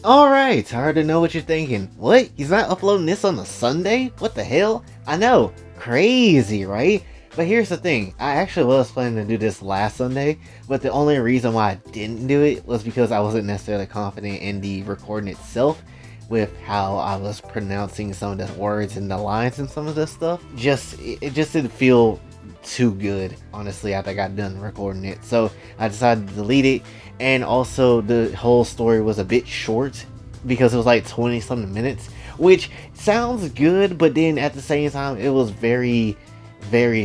Alright, I already know what you're thinking. What? He's not uploading this on a Sunday? What the hell? I know, crazy, right? But here's the thing, I actually was planning to do this last Sunday, but the only reason why I didn't do it was because I wasn't necessarily confident in the recording itself with how I was pronouncing some of the words and the lines and some of this stuff. It just didn't feel too good, honestly, after I got done recording it. So I decided to delete it, and also the whole story was a bit short because it was like 20 something minutes, which sounds good, but then at the same time it was very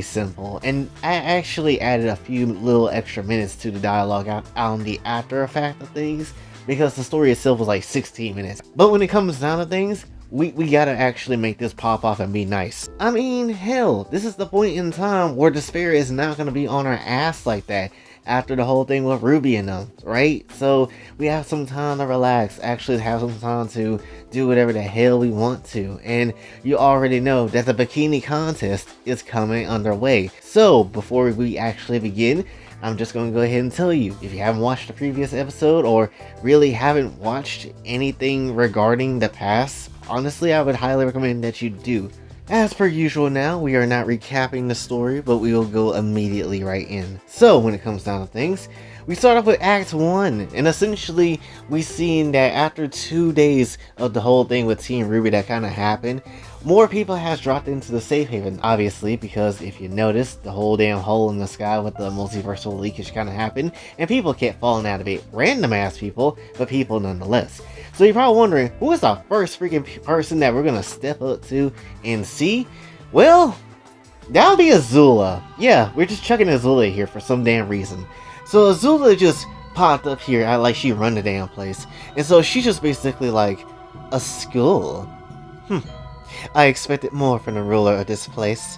simple. And I actually added a few little extra minutes to the dialogue on the after effect of things, because the story itself was like 16 minutes. But when it comes down to things, we gotta actually make this pop off and be nice. I mean, hell, this is the point in time where Despair is not gonna be on our ass like that after the whole thing with Ruby and them, right? So we have some time to relax, actually have some time to do whatever the hell we want to. And you already know that the bikini contest is coming underway. So before we actually begin, I'm just going to go ahead and tell you, if you haven't watched the previous episode or really haven't watched anything regarding the past, honestly, I would highly recommend that you do. As per usual now, we are not recapping the story, but we will go immediately right in. So, when it comes down to things, we start off with Act 1, and essentially, we seen that after 2 days of the whole thing with Team Ruby that kind of happened, more people has dropped into the safe haven, obviously, because if you notice, the whole damn hole in the sky with the multiversal leakage kind of happened, and people kept falling out of it. Random ass people, but people nonetheless. So you're probably wondering, who is the first freaking person that we're gonna step up to and see? Well, that would be Azula. Yeah, we're just chucking Azula here for some damn reason. So Azula just popped up here, like she run the damn place. And so she's just basically like, a school? I expected more from the ruler of this place.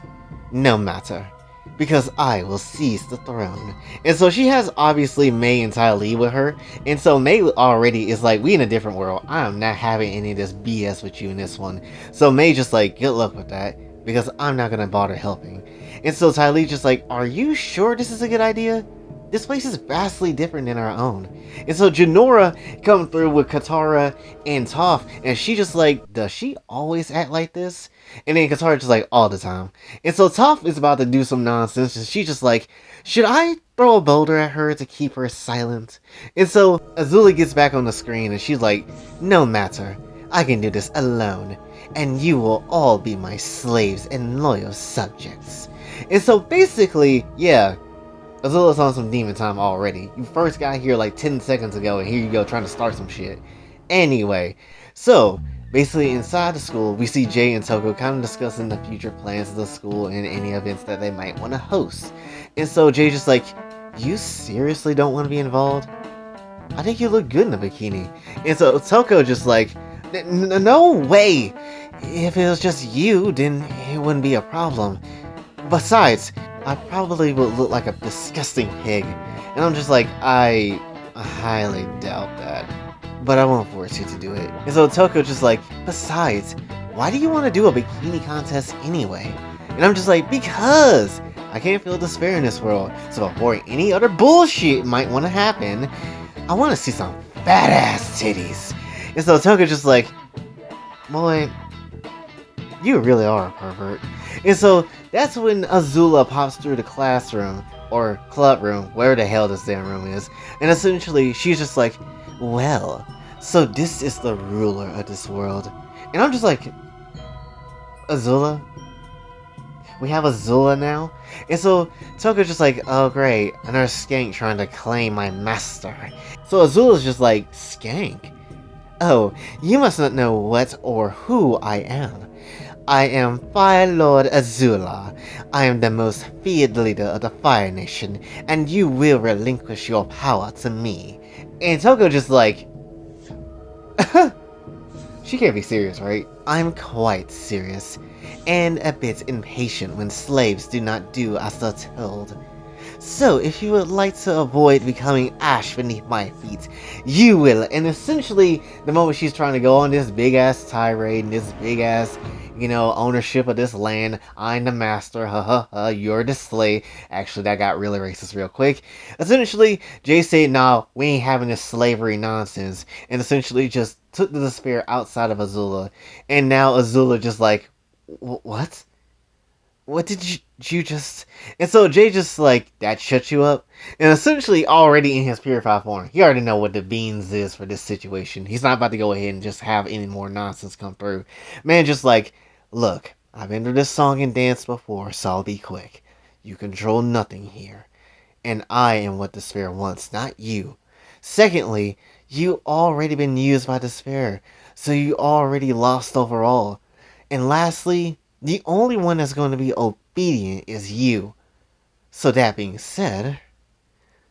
No matter, because I will seize the throne. And so she has obviously Mei and Ty Lee with her, and so Mei already is like, we in a different world. I am not having any of this BS with you in this one. So Mei just like, good luck with that, because I'm not gonna bother helping. And so Ty Lee just like, are you sure this is a good idea? This place is vastly different than our own. And so Janora come through with Katara and Toph, and she just like, does she always act like this? And then Katara just like, all the time. And so Toph is about to do some nonsense, and she's just like, should I throw a boulder at her to keep her silent? And so Azula gets back on the screen, and she's like, no matter, I can do this alone, and you will all be my slaves and loyal subjects. And so basically, yeah, Azula's on some demon time already. You first got here like 10 seconds ago, and here you go trying to start some shit. Anyway, so basically inside the school, we see Jay and Toko kind of discussing the future plans of the school and any events that they might want to host. And so Jay's just like, you seriously don't want to be involved? I think you look good in a bikini. And so Toko just like, no way! If it was just you, then it wouldn't be a problem. Besides, I probably would look like a disgusting pig. And I'm just like, I highly doubt that. But I won't force you to do it. And so Toko's just like, besides, why do you want to do a bikini contest anyway? And I'm just like, because I can't feel despair in this world. So before any other bullshit might want to happen, I want to see some fat ass titties. And so Toko's just like, boy, you really are a pervert. And so that's when Azula pops through the classroom, or club room, where the hell this damn room is. And essentially, she's just like, well, so this is the ruler of this world. And I'm just like, Azula? We have Azula now? And so Toko's just like, oh great, another skank trying to claim my master. So Azula's just like, skank? Oh, you must not know what or who I am. I am Fire Lord Azula. I am the most feared leader of the Fire Nation, and you will relinquish your power to me. And Toko just like, she can't be serious, right? I'm quite serious, and a bit impatient when slaves do not do as they're told. So, if you would like to avoid becoming ash beneath my feet, you will. And essentially, the moment she's trying to go on this big ass tirade and this big ass, ownership of this land, I'm the master, ha ha ha, you're the slave. Actually, that got really racist real quick. Essentially, Jay said, nah, we ain't having this slavery nonsense. And essentially just took the despair outside of Azula. And now Azula just like, what? What did you just... And so Jay just like, that shut you up? And essentially already in his purified form, he already know what the beans is for this situation. He's not about to go ahead and just have any more nonsense come through. Man just like, look, I've been to this song and dance before, so I'll be quick. You control nothing here. And I am what despair wants, not you. Secondly, you already been used by despair, so you already lost overall. And lastly, the only one that's going to be obedient is you. So that being said,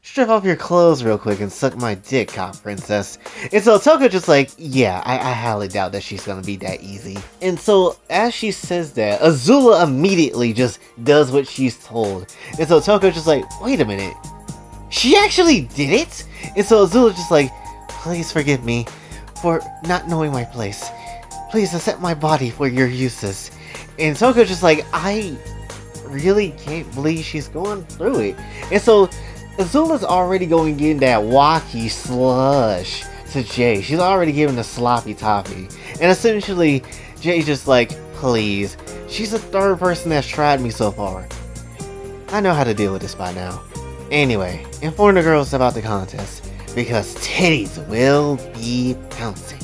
strip off your clothes real quick and suck my dick, cop princess. And so Toko just like, yeah, I highly doubt that she's going to be that easy. And so as she says that, Azula immediately just does what she's told. And so Toko just like, wait a minute, she actually did it? And so Azula just like, please forgive me for not knowing my place. Please accept my body for your uses. And Toko's just like, I really can't believe she's going through it. And so Azula's already going to give that wacky slush to Jay. She's already giving the sloppy toppy. And essentially, Jay's just like, please. She's the third person that's tried me so far. I know how to deal with this by now. Anyway, inform the girls about the contest, because titties will be bouncing.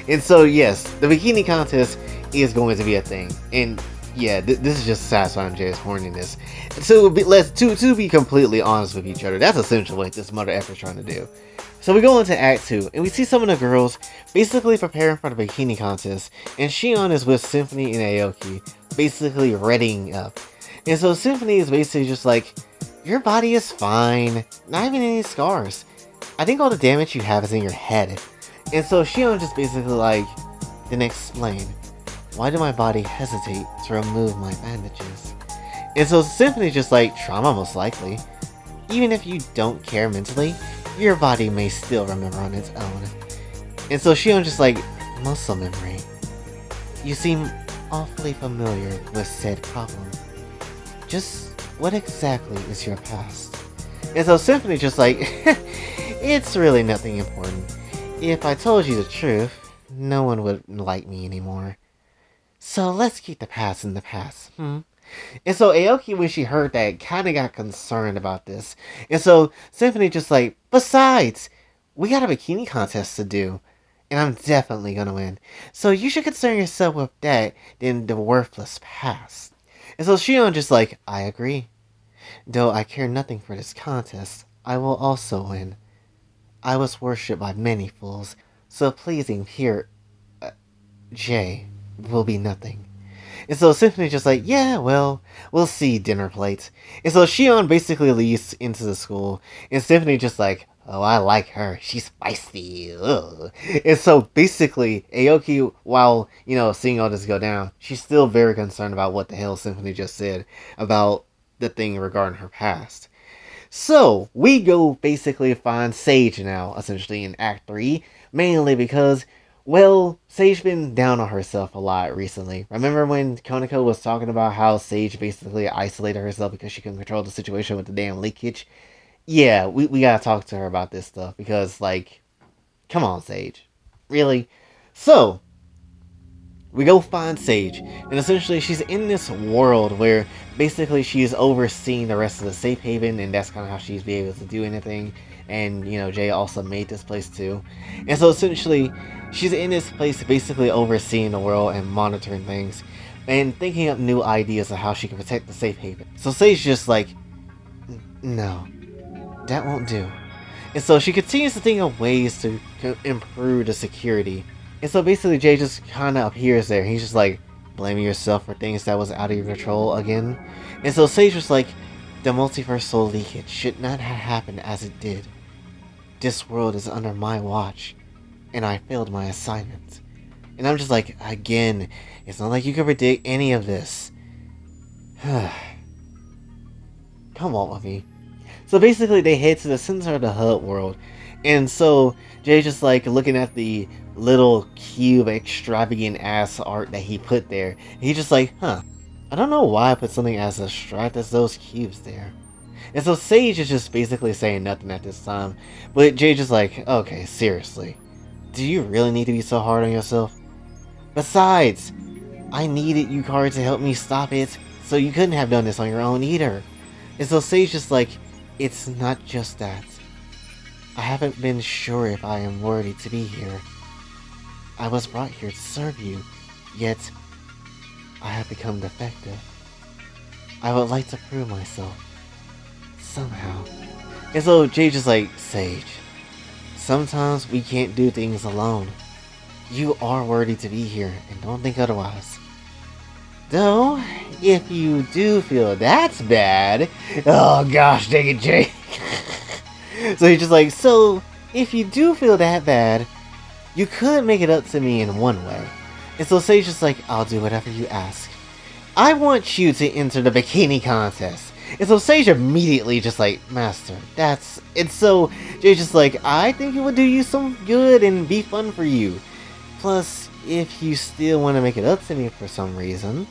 And so yes, the bikini contest is going to be a thing. And yeah, this is just satisfying Jay's horniness. So to be completely honest with each other, that's essentially what this mother effort's trying to do. So we go into Act 2, and we see some of the girls basically preparing for the bikini contest, and Shion is with Symphony and Aoki, basically readying up. And so Symphony is basically just like, your body is fine, not even any scars. I think all the damage you have is in your head. And so Shion just basically like, then explain, why did my body hesitate to remove my bandages? And so Symphony's just like, trauma most likely. Even if you don't care mentally, your body may still remember on its own. And so Shion just like, muscle memory. You seem awfully familiar with said problem. Just what exactly is your past? And so Symphony just like, it's really nothing important. If I told you the truth, no one would like me anymore. So let's keep the past in the past, And so Aoki, when she heard that, kind of got concerned about this. And so Symphony just like, besides, we got a bikini contest to do. And I'm definitely gonna win. So you should concern yourself with that than the worthless past. And so Shion just like, I agree. Though I care nothing for this contest, I will also win. I was worshipped by many fools, so pleasing here, Jay, will be nothing. And so Symphony just like, yeah, well, we'll see, dinner plate. And so Shion basically leaves into the school, and Symphony just like, oh, I like her, she's spicy, ugh. And so basically, Aoki, while, seeing all this go down, she's still very concerned about what the hell Symphony just said about the thing regarding her past. So, we go basically find Sage now, essentially, in Act 3, mainly because, well, Sage been down on herself a lot recently. Remember when Konako was talking about how Sage basically isolated herself because she couldn't control the situation with the damn leakage? Yeah, we gotta talk to her about this stuff, because, like, come on, Sage. Really? So, we go find Sage, and essentially she's in this world where basically she's overseeing the rest of the safe haven, and that's kind of how she's be able to do anything. And Jay also made this place too, and so essentially she's in this place basically overseeing the world and monitoring things and thinking up new ideas of how she can protect the safe haven. So Sage just like, no, that won't do. And so she continues to think of ways to improve the security. And so basically Jay just kind of appears there. He's just like, blaming yourself for things that was out of your control again. And so Sage was like, the multiversal leakage should not have happened as it did. This world is under my watch, and I failed my assignment. And I'm just like, again, it's not like you can predict any of this. Come on with me. So basically, they head to the center of the HUD world. And so Jay's just like looking at the little cube extravagant ass art that he put there. He's just like, huh, I don't know why I put something as abstract as those cubes there. And so Sage is just basically saying nothing at this time. But Jay's just like, okay, seriously. Do you really need to be so hard on yourself? Besides, I needed you, Kari, to help me stop it, so you couldn't have done this on your own either. And so Sage just like, it's not just that. I haven't been sure if I am worthy to be here. I was brought here to serve you, yet I have become defective. I would like to prove myself. Somehow. And so Jay just like, Sage, sometimes we can't do things alone. You are worthy to be here, and don't think otherwise. Though, if you do feel that's bad, oh gosh dang it, Jay. So he's just like, so if you do feel that bad, you could make it up to me in one way. And so Sage's just like, I'll do whatever you ask. I want you to enter the bikini contest. And so Sage immediately just like, Master, that's... And so Jay's just like, I think it would do you some good and be fun for you. Plus, if you still want to make it up to me for some reason.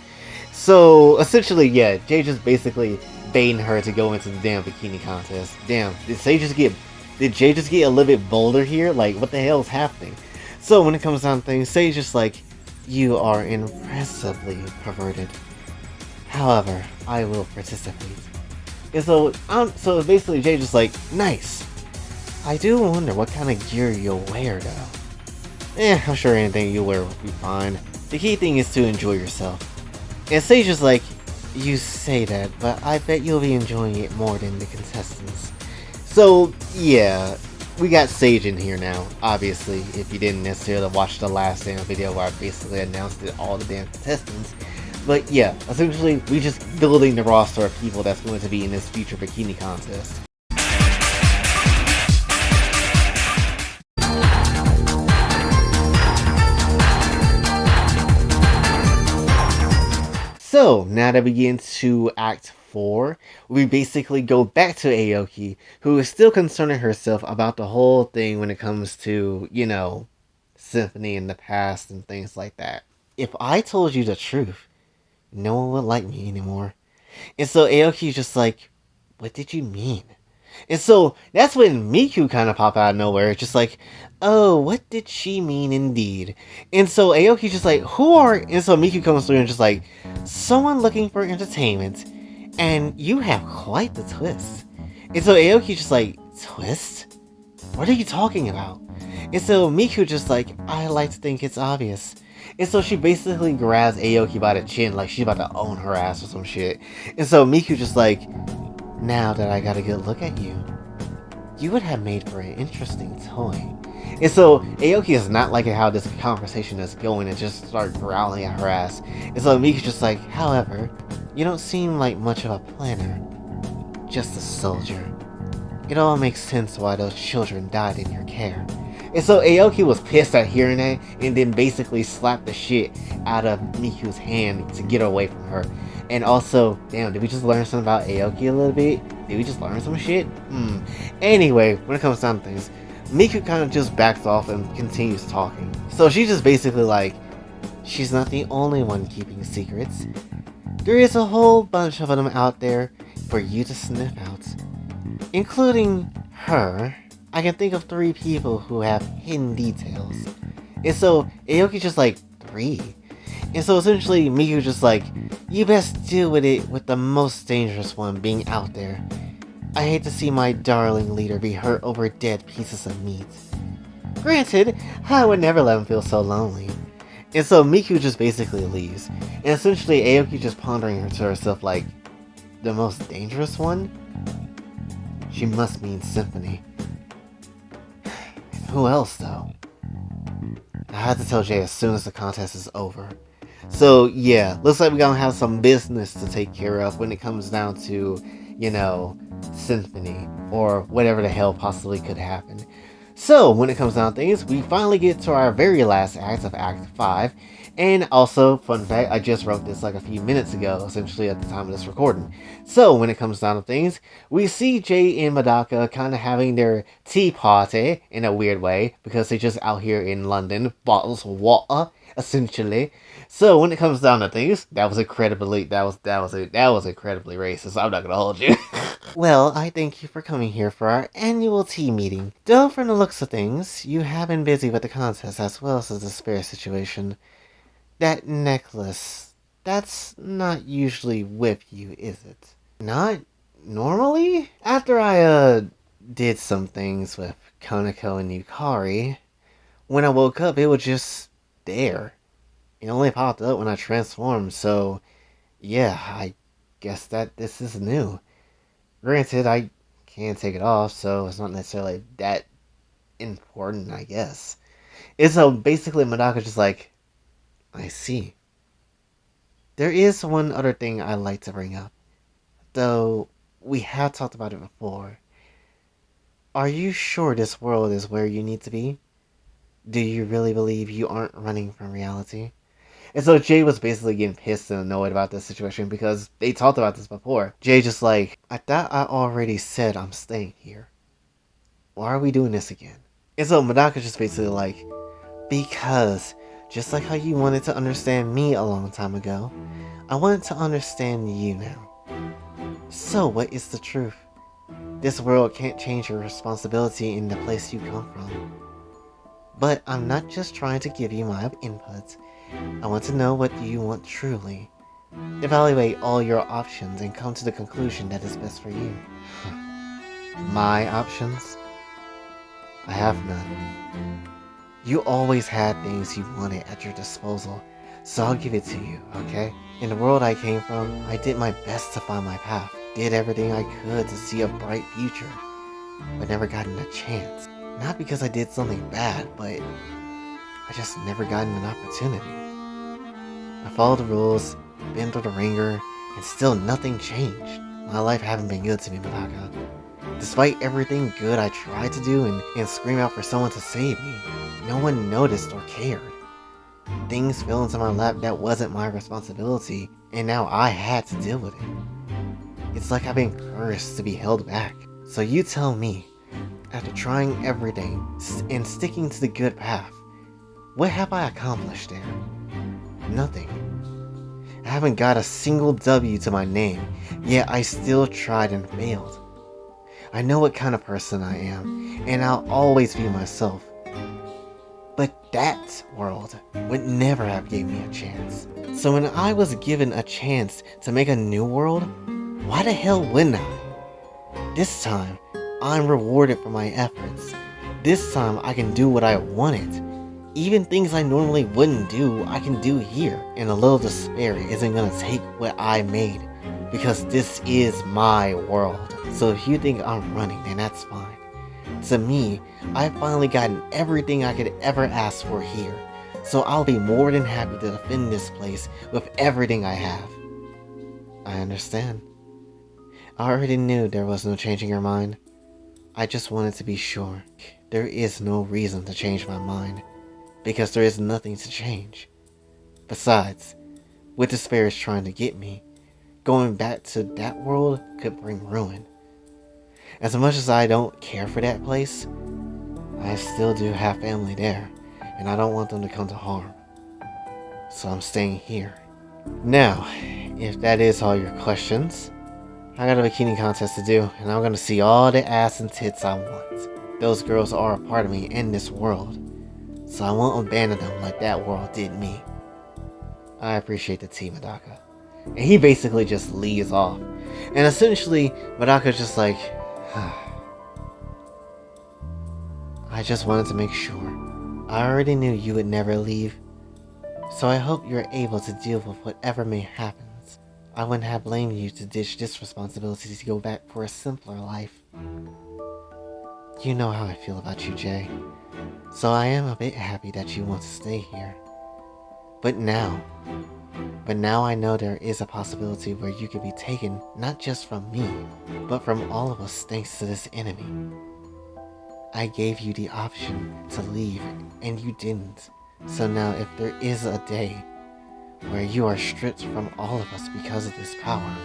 So, essentially, yeah, Jay just basically baiting her to go into the damn bikini contest. Damn, did Jay just get a little bit bolder here? Like, what the hell is happening? So, when it comes down to things, Sage just like, you are impressively perverted. However, I will participate. And so basically Jay just like, nice. I do wonder what kind of gear you'll wear though. I'm sure anything you wear will be fine. The key thing is to enjoy yourself. And Sage is like, you say that, but I bet you'll be enjoying it more than the contestants. So, yeah, we got Sage in here now, obviously, if you didn't necessarily watch the last damn video where I basically announced all the damn contestants. But yeah, essentially, we just building the roster of people that's going to be in this future bikini contest. So, now that we get into Act 4, we basically go back to Aoki, who is still concerning herself about the whole thing when it comes to, you know, Symphony in the past and things like that. If I told you the truth, no one would like me anymore. And so Aoki's just like, what did you mean? And so that's when Miku kind of pop out of nowhere. It's just like, oh, what did she mean indeed? And so Aoki's just like, who are... And so Miku comes through and just like, someone looking for entertainment. And you have quite the twist. And so Aoki's just like, twist? What are you talking about? And so Miku just like, I like to think it's obvious. And so she basically grabs Aoki by the chin like she's about to own her ass or some shit. And so Miku just like, now that I got a good look at you, you would have made for an interesting toy. And so Aoki is not liking how this conversation is going and just start growling at her ass. And so Miku's just like, however, you don't seem like much of a planner, just a soldier. It all makes sense why those children died in your care. And so Aoki was pissed at hearing that and then basically slapped the shit out of Miku's hand to get away from her. And also, damn, did we just learn something about Aoki a little bit? Did we just learn some shit? Anyway, when it comes down to things, Miku kind of just backs off and continues talking. So she's just basically like, she's not the only one keeping secrets. There is a whole bunch of them out there for you to sniff out. Including her. I can think of 3 people who have hidden details. And so Aoki's just like, 3? And so essentially Miku's just like, you best deal with it with the most dangerous one being out there. I hate to see my darling leader be hurt over dead pieces of meat. Granted, I would never let him feel so lonely. And so Miku just basically leaves. And essentially Aoki's just pondering to herself like, the most dangerous one? She must mean Symphony. Who else, though? I had to tell Jay as soon as the contest is over. So, yeah, looks like we're gonna have some business to take care of when it comes down to, you know, Symphony, or whatever the hell possibly could happen. So, when it comes down to things, we finally get to our very last act of Act 5, And also, fun fact, I just wrote this like a few minutes ago, essentially at the time of this recording. So, when it comes down to things, we see Jay and Madaka kind of having their tea party in a weird way, because they're just out here in London, bottles of water, essentially. So, when it comes down to things, that was incredibly racist. I'm not gonna hold you. Well, I thank you for coming here for our annual tea meeting. Though, from the looks of things, you have been busy with the contest as well as the spare situation. That necklace, that's not usually with you, is it? Not normally? After I, did some things with Konako and Yukari, when I woke up, it was just there. It only popped up when I transformed, so yeah, I guess that this is new. Granted, I can't take it off, so it's not necessarily that important, I guess. And so basically, Madaka's just like, I see. There is one other thing I'd like to bring up, though we have talked about it before. Are you sure this world is where you need to be? Do you really believe you aren't running from reality? And so Jay was basically getting pissed and annoyed about this situation because they talked about this before. Jay just like, I thought I already said I'm staying here. Why are we doing this again? And so Madaka's just basically like, because just like how you wanted to understand me a long time ago, I wanted to understand you now. So what is the truth? This world can't change your responsibility in the place you come from. But I'm not just trying to give you my input. I want to know what you want truly. Evaluate all your options and come to the conclusion that is best for you. My options? I have none. You always had things you wanted at your disposal, so I'll give it to you, okay? In the world I came from, I did my best to find my path. Did everything I could to see a bright future, but never gotten a chance. Not because I did something bad, but I just never gotten an opportunity. I followed the rules, been through the ringer, and still nothing changed. My life haven't been good to me, Madaka. Despite everything good I tried to do and scream out for someone to save me, no one noticed or cared. Things fell into my lap that wasn't my responsibility, and now I had to deal with it. It's like I've been cursed to be held back. So you tell me, after trying everything and sticking to the good path, what have I accomplished there? Nothing. I haven't got a single W to my name, yet I still tried and failed. I know what kind of person I am, and I'll always be myself. But that world would never have gave me a chance. So when I was given a chance to make a new world, why the hell wouldn't I? This time, I'm rewarded for my efforts. This time, I can do what I wanted. Even things I normally wouldn't do, I can do here. And a little despair isn't gonna take what I made, because this is my world. So if you think I'm running, then that's fine. To me, I've finally gotten everything I could ever ask for here. So I'll be more than happy to defend this place with everything I have. I understand. I already knew there was no changing your mind. I just wanted to be sure. There is no reason to change my mind, because there is nothing to change. Besides, with the spirits trying to get me, going back to that world could bring ruin. As much as I don't care for that place, I still do have family there, and I don't want them to come to harm. So I'm staying here. Now, if that is all your questions, I got a bikini contest to do, and I'm gonna see all the ass and tits I want. Those girls are a part of me in this world, so I won't abandon them like that world did me. I appreciate the tea, Madaka. And he basically just leaves off. And essentially, Madaka's just like, I just wanted to make sure. I already knew you would never leave, so I hope you're able to deal with whatever may happen. I wouldn't have blamed you to ditch this responsibility to go back for a simpler life. You know how I feel about you, Jay. So I am a bit happy that you want to stay here. But now I know there is a possibility where you could be taken not just from me, but from all of us thanks to this enemy. I gave you the option to leave, and you didn't. So now if there is a day where you are stripped from all of us because of this power,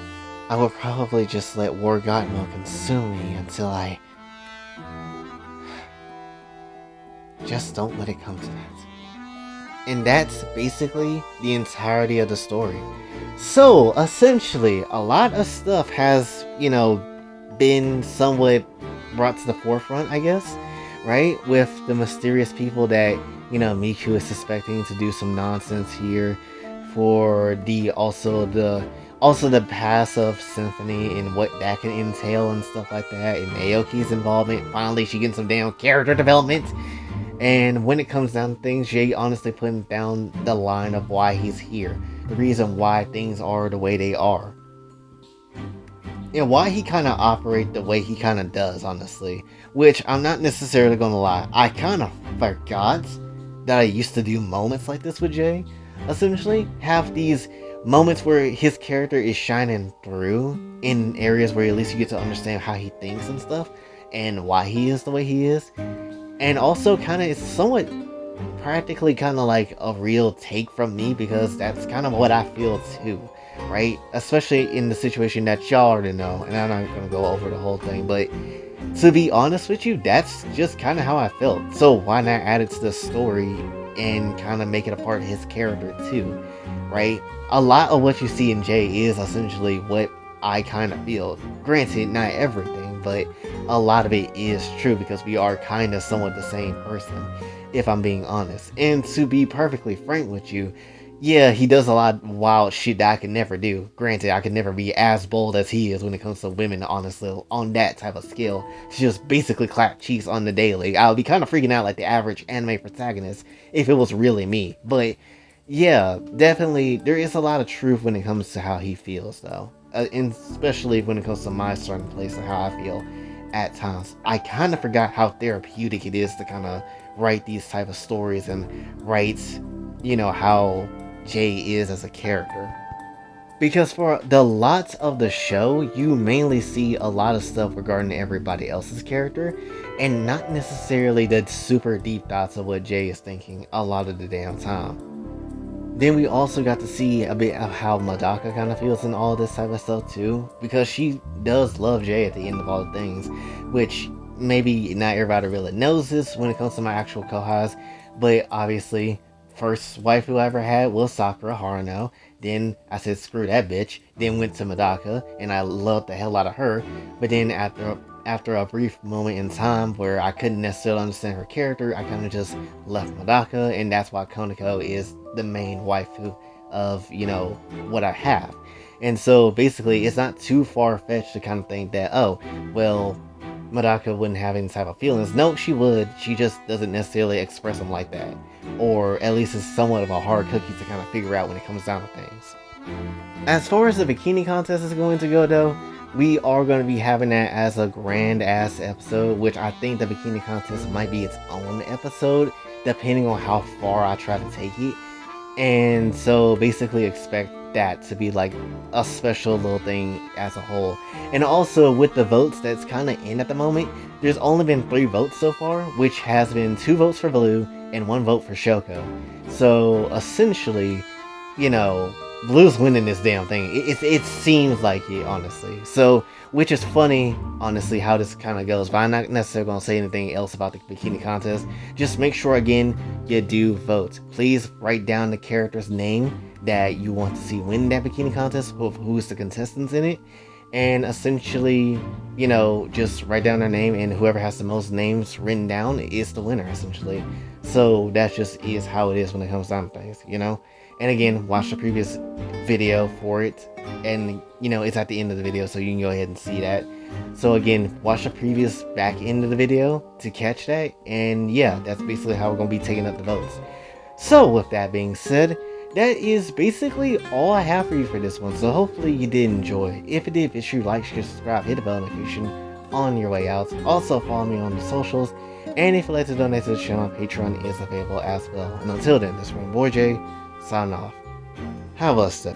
I will probably just let War God Mode consume me until I... Just don't let it come to that. And that's basically the entirety of the story. So, essentially, a lot of stuff has, been somewhat brought to the forefront, I guess, right? With the mysterious people that, Miku is suspecting to do some nonsense here, for also the past of Symphony and what that can entail and stuff like that, and Aoki's involvement. Finally, she getting some damn character development. And when it comes down to things, Jay honestly putting down the line of why he's here, the reason why things are the way they are, and why he kind of operates the way he kind of does, honestly. Which, I'm not necessarily gonna lie, I kind of forgot that I used to do moments like this with Jay. Essentially, have these moments where his character is shining through in areas where at least you get to understand how he thinks and stuff, and why he is the way he is. And also kind of it's somewhat practically kind of like a real take from me, because that's kind of what I feel too, right? Especially in the situation that y'all already know, and I'm not going to go over the whole thing, but to be honest with you, that's just kind of how I felt. So why not add it to the story and kind of make it a part of his character too, right? A lot of what you see in Jay is essentially what I kind of feel. Granted, not everything, but a lot of it is true, because we are kind of somewhat the same person, if I'm being honest. And to be perfectly frank with you, yeah, he does a lot of wild shit that I could never do. Granted, I could never be as bold as he is when it comes to women, honestly, on that type of scale. To just basically clap cheeks on the daily. I would be kind of freaking out like the average anime protagonist if it was really me. But yeah, definitely, there is a lot of truth when it comes to how he feels, though. And especially when it comes to my starting place and how I feel at times. I kind of forgot how therapeutic it is to kind of write these type of stories and write, how Jay is as a character. Because for the lots of the show, you mainly see a lot of stuff regarding everybody else's character, and not necessarily the super deep thoughts of what Jay is thinking a lot of the damn time. Then we also got to see a bit of how Madaka kind of feels in all this type of stuff too, because she does love Jay at the end of all the things, which maybe not everybody really knows this when it comes to my actual Kohais, but obviously, first waifu I ever had was Sakura Haruno. Then I said screw that bitch, then went to Madaka, and I loved the hell out of her, but then after a brief moment in time where I couldn't necessarily understand her character, I kind of just left Madaka, and that's why Koneko is the main waifu of, what I have. And so basically, it's not too far-fetched to kind of think that, oh, well, Madaka wouldn't have any type of feelings. No, she would. She just doesn't necessarily express them like that. Or at least it's somewhat of a hard cookie to kind of figure out when it comes down to things. As far as the bikini contest is going to go, though, we are going to be having that as a grand ass episode, which I think the bikini contest might be its own episode, depending on how far I try to take it. And so basically expect that to be like a special little thing as a whole. And also with the votes that's kind of in at the moment, there's only been 3 votes so far, which has been 2 votes for Blue and 1 vote for Shoko. So essentially, Blue's winning this damn thing. It seems like it, honestly. So, which is funny, honestly, how this kind of goes. But I'm not necessarily going to say anything else about the bikini contest. Just make sure, again, you do vote. Please write down the character's name that you want to see win that bikini contest, who's the contestants in it. And essentially, just write down their name, and whoever has the most names written down is the winner, essentially. So, that just is how it is when it comes down to things, And again, watch the previous video for it, and it's at the end of the video, so you can go ahead and see that. So again, watch the previous back end of the video to catch that, and yeah, that's basically how we're going to be taking up the votes. So with that being said, that is basically all I have for you for this one, so hopefully you did enjoy. If you did, be sure to like, share, subscribe, hit the bell notification on your way out. Also follow me on the socials, and if you'd like to donate to the channel, Patreon is available as well. And until then, this is Boy J, sign off. Have a step.